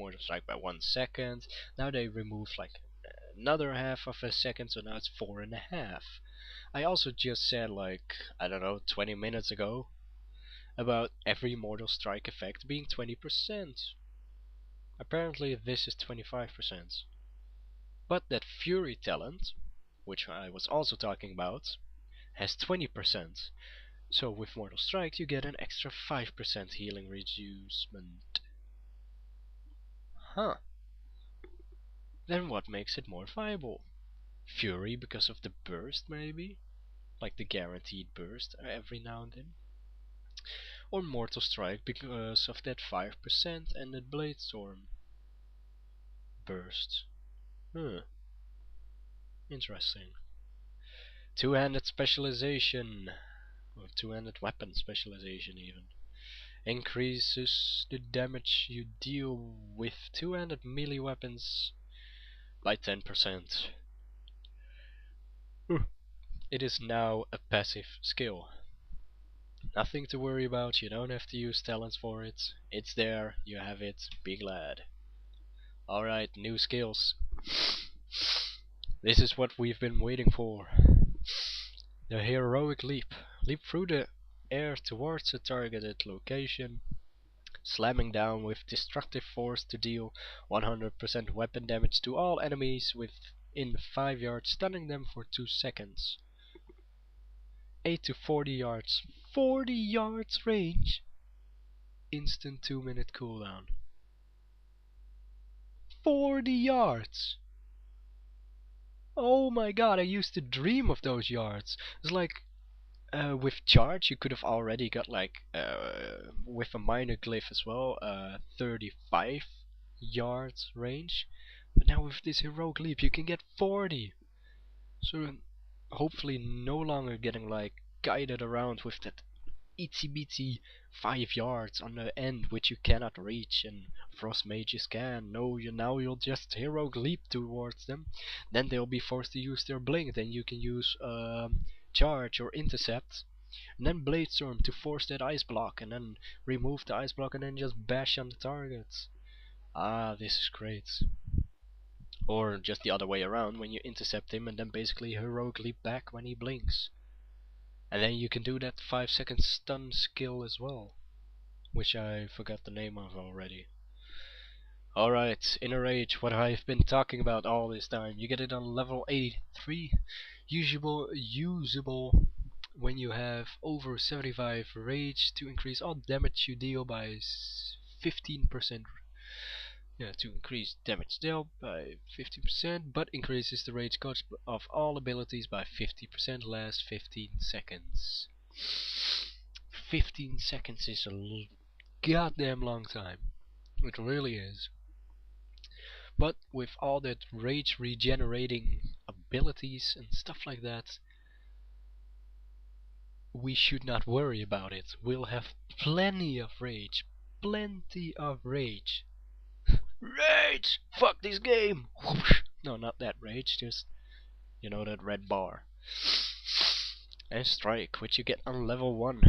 Mortal Strike by 1 second. Now they removed like another half of a second, so now it's 4.5. I also just said like, I don't know, 20 minutes ago about every Mortal Strike effect being 20%. Apparently this is 25%. But that Fury talent, which I was also talking about, has 20%. So with Mortal Strike you get an extra 5% healing reducement. Huh. Then what makes it more viable? Fury because of the burst maybe? Like the guaranteed burst every now and then? Or Mortal Strike because of that 5% and that Blade Storm burst. Interesting. Two-handed specialization, or two-handed weapon specialization even, increases the damage you deal with two-handed melee weapons by 10%. It is now a passive skill. Nothing to worry about, you don't have to use talents for it. It's there, you have it, be glad. Alright, new skills. This is what we've been waiting for. The heroic leap. Leap through the air towards a targeted location, slamming down with destructive force to deal 100% weapon damage to all enemies within 5 yards, stunning them for 2 seconds. 8 to 40 yards. 40 yards range! Instant 2-minute cooldown. 40 yards! Oh my god, I used to dream of those yards. It's like, with charge you could have already got like, with a minor glyph as well, 35 yards range. But now with this heroic leap you can get 40. So hopefully no longer getting like guided around with that itsy bitsy 5 yards on the end which you cannot reach and frost mages can. No, now you'll just heroic leap towards them, then they'll be forced to use their blink, then you can use charge or intercept, and then blade storm to force that ice block, and then remove the ice block and then just bash on the targets. Ah, this is great. Or just the other way around, when you intercept him and then basically heroic leap back when he blinks. And then you can do that 5-second stun skill as well, which I forgot the name of already. Alright, Inner Rage, what I've been talking about all this time. You get it on level 83, usable when you have over 75 rage to increase all damage you deal by 15%. To increase damage dealt by 50%, but increases the rage cost of all abilities by 50%, lasts 15 seconds. 15 seconds is a goddamn long time. It really is. But with all that rage regenerating abilities and stuff like that, we should not worry about it. We'll have plenty of rage. Plenty of rage. Rage! Fuck this game! Whoosh. No, not that rage, just, you know, that red bar. And strike, which you get on level 1.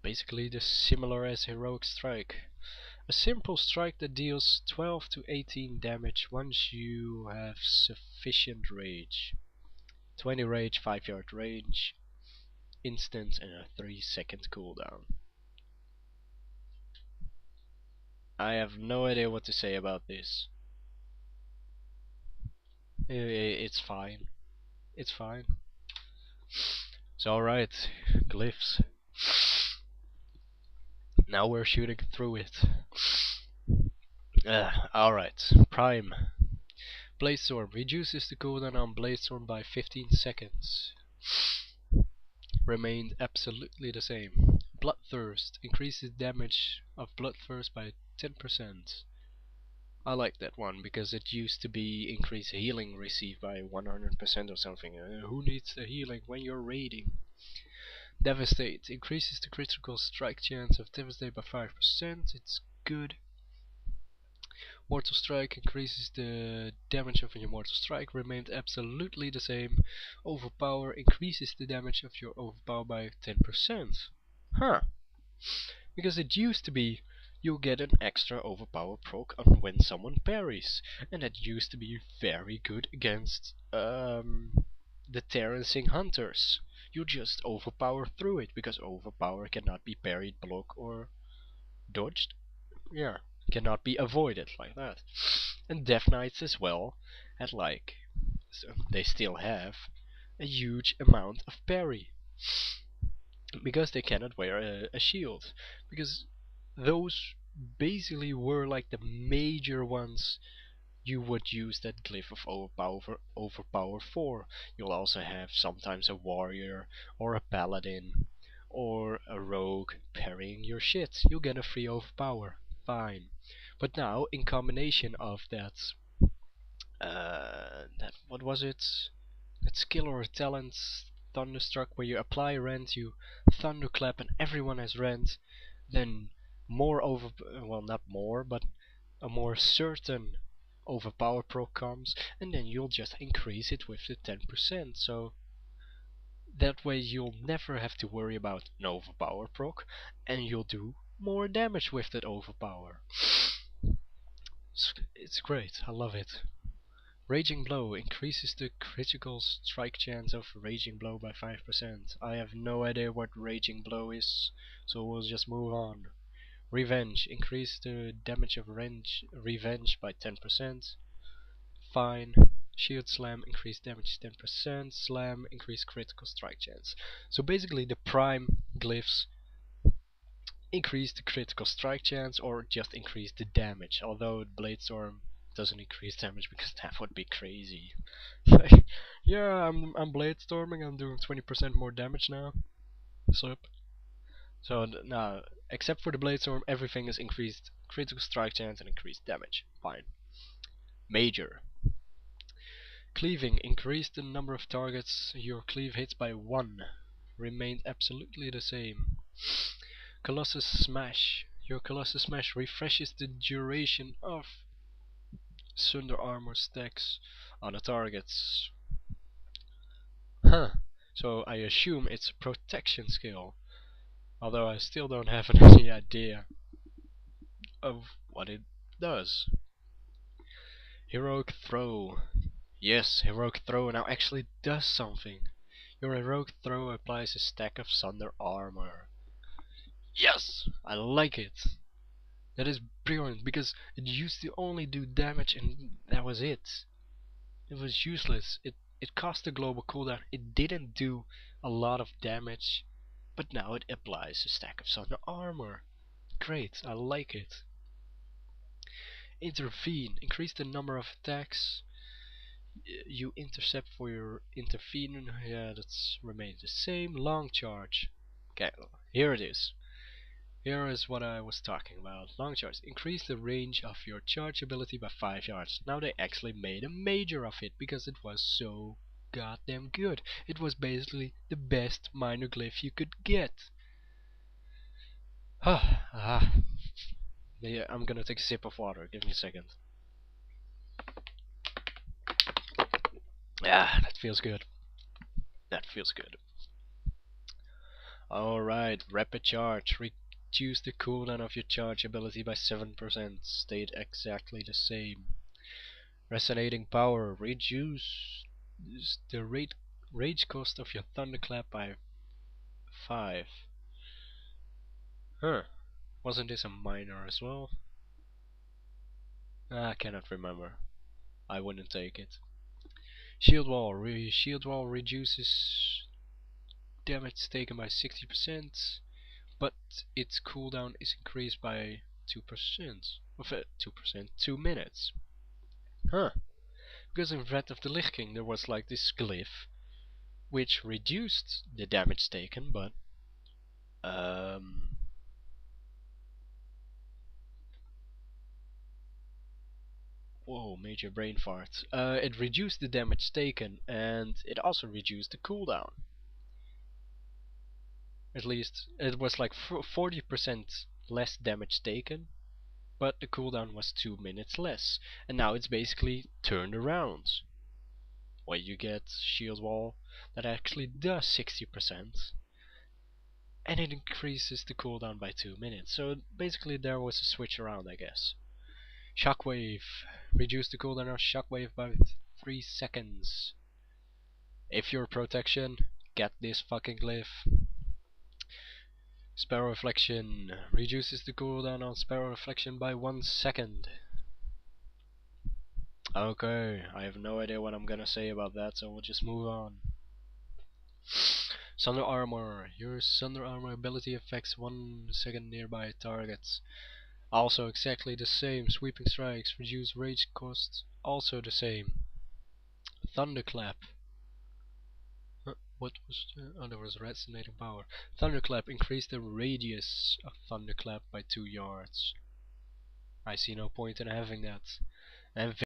Basically the similar as heroic strike. A simple strike that deals 12 to 18 damage once you have sufficient rage. 20 rage, 5 yard range, instant and a 3-second cooldown. I have no idea what to say about this. It's fine. It's fine. So alright, Glyphs. Now we're shooting through it. Alright, Prime. Blade Storm reduces the cooldown on Blade Storm by 15 seconds. Remained absolutely the same. Bloodthirst increases damage of Bloodthirst by 10%. I like that one because it used to be increase healing received by 100% or something. Who needs the healing when you're raiding? Devastate increases the critical strike chance of Devastate by 5%. It's good. Mortal Strike increases the damage of your Mortal Strike, remained absolutely the same. Overpower increases the damage of your Overpower by 10%. Huh. Because it used to be you'll get an extra overpower proc on when someone parries, and that used to be very good against the Terrancing Hunters. You just overpower through it, because overpower cannot be parried, blocked, or dodged. Yeah, cannot be avoided like that. And Death Knights as well had like, so they still have a huge amount of parry, because they cannot wear a shield, because those basically were like the major ones you would use that glyph of overpower for. You'll also have sometimes a warrior or a paladin or a rogue parrying your shit. You get a free overpower, fine. But now in combination of that what was it? That skill or talent, Thunderstruck, where you apply rend, you thunderclap, and everyone has rend. Then more well, not more, but a more certain overpower proc comes, and then you'll just increase it with the 10%. So that way you'll never have to worry about an overpower proc, and you'll do more damage with that overpower. It's great, I love it. Raging Blow increases the critical strike chance of Raging Blow by 5%. I have no idea what Raging Blow is, so we'll just move on. Revenge, increase the damage of Revenge by 10%. Fine. Shield Slam, increase damage 10%. Slam, increase critical strike chance. So basically the prime glyphs increase the critical strike chance or just increase the damage, although Bladestorm doesn't increase damage because that would be crazy. Like, yeah, I'm Bladestorming, I'm doing 20% more damage now. So now, except for the Bladestorm, everything is increased critical strike chance and increased damage. Fine. Major. Cleaving, increase the number of targets your cleave hits by 1. Remained absolutely the same. Colossus Smash. Your Colossus Smash refreshes the duration of Sunder Armor stacks on the targets. Huh. So I assume it's a protection skill, although I still don't have any idea of what it does. Heroic Throw. Yes, Heroic Throw now actually does something. Your Heroic Throw applies a stack of Sunder Armor. Yes! I like it! That is brilliant, because it used to only do damage and that was it. It was useless. It cost a global cooldown. It didn't do a lot of damage, but now it applies a stack of Sunder Armor. Great, I like it. Intervene. Increase the number of attacks you intercept for your intervene. Yeah, that's remains the same. Long charge. Okay, here it is. Here is what I was talking about. Long charge. Increase the range of your charge ability by 5 yards. Now they actually made a major of it because it was so goddamn good. It was basically the best minor glyph you could get. Yeah, I'm gonna take a sip of water. Give me a second. Ah, that feels good. That feels good. Alright, rapid charge. Reduce the cooldown of your charge ability by 7%. Stayed exactly the same. Resonating power. Reduce the rage cost of your thunderclap by 5. Huh. Wasn't this a minor as well? I cannot remember. I wouldn't take it. Shield Wall. Shield Wall reduces damage taken by 60%, but its cooldown is increased by 2%. Of 2%, 2 minutes. Huh. Because in Wrath of the Lich King there was like this glyph which reduced the damage taken, but whoa, major brain fart. It reduced the damage taken and it also reduced the cooldown. At least it was like 40% less damage taken, but the cooldown was 2 minutes less. And now it's basically turned around, where you get Shield Wall that actually does 60%. and it increases the cooldown by 2 minutes. So basically there was a switch around, I guess. Shockwave. Reduce the cooldown of Shockwave by 3 seconds. If you're protection, get this fucking glyph. Sparrow Reflection. Reduces the cooldown on Sparrow Reflection by 1 second. Okay, I have no idea what I'm gonna say about that, so we'll just move on. Sunder Armor. Your Sunder Armor ability affects 1 second nearby targets. Also exactly the same. Sweeping Strikes. Reduce rage costs. Also the same. Thunderclap. What was there was resonating power. Thunderclap. Increase the radius of Thunderclap by 2 yards. I see no point in having that. And